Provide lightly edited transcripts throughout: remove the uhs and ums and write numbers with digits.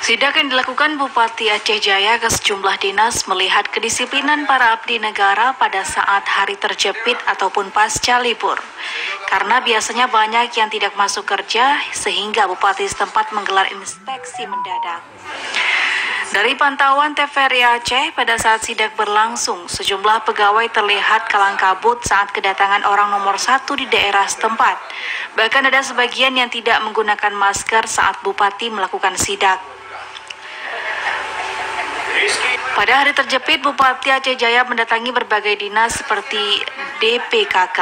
Sidak yang dilakukan Bupati Aceh Jaya ke sejumlah dinas melihat kedisiplinan para abdi negara pada saat hari terjepit ataupun pasca libur. Karena biasanya banyak yang tidak masuk kerja, sehingga Bupati setempat menggelar inspeksi mendadak. Dari pantauan TVRI Aceh, pada saat sidak berlangsung, sejumlah pegawai terlihat kalang kabut saat kedatangan orang nomor 1 di daerah setempat. Bahkan ada sebagian yang tidak menggunakan masker saat Bupati melakukan sidak. Pada hari terjepit, Bupati Aceh Jaya mendatangi berbagai dinas seperti DPKK,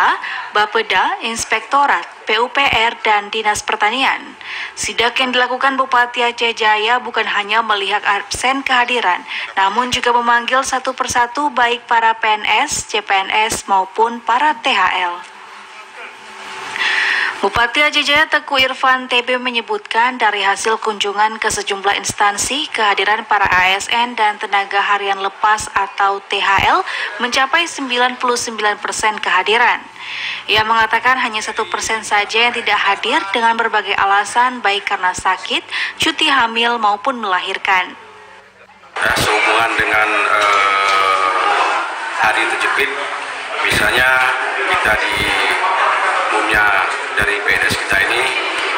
Bapeda, Inspektorat, PUPR, dan Dinas Pertanian. Sidak yang dilakukan Bupati Aceh Jaya bukan hanya melihat absen kehadiran, namun juga memanggil satu persatu baik para PNS, CPNS, maupun para THL. Bupati Aceh Jaya Teguh Irfan TB menyebutkan dari hasil kunjungan ke sejumlah instansi, kehadiran para ASN dan tenaga harian lepas atau THL mencapai 99% kehadiran. Ia mengatakan hanya 1% saja yang tidak hadir dengan berbagai alasan baik karena sakit, cuti hamil maupun melahirkan. Sehubungan dengan hari terjepit, misalnya kita di umumnya dari PNS kita ini,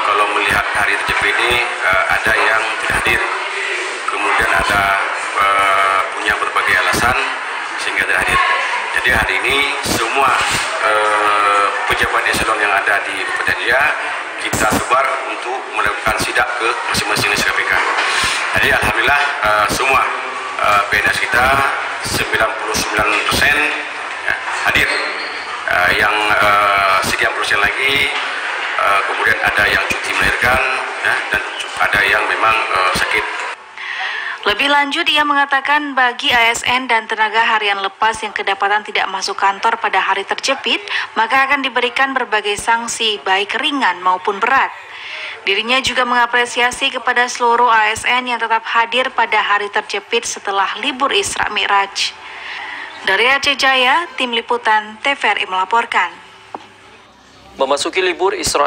kalau melihat hari terjepit ini ada yang tidak hadir, kemudian ada punya berbagai alasan sehingga tidak hadir. Jadi hari ini semua pejabat eselon yang ada di Bupati Jaya kita sebar untuk melakukan sidak ke masing-masing SKPK. Jadi alhamdulillah semua PNS kita 99% hadir. Yang sekian persen lagi kemudian ada yang cuti melahirkan dan ada yang memang sakit. Lebih lanjut, ia mengatakan bagi ASN dan tenaga harian lepas yang kedapatan tidak masuk kantor pada hari terjepit, maka akan diberikan berbagai sanksi baik ringan maupun berat. Dirinya juga mengapresiasi kepada seluruh ASN yang tetap hadir pada hari terjepit setelah libur Isra Mi'raj. Dari Aceh Jaya, tim liputan TVRI melaporkan. Memasuki libur Isra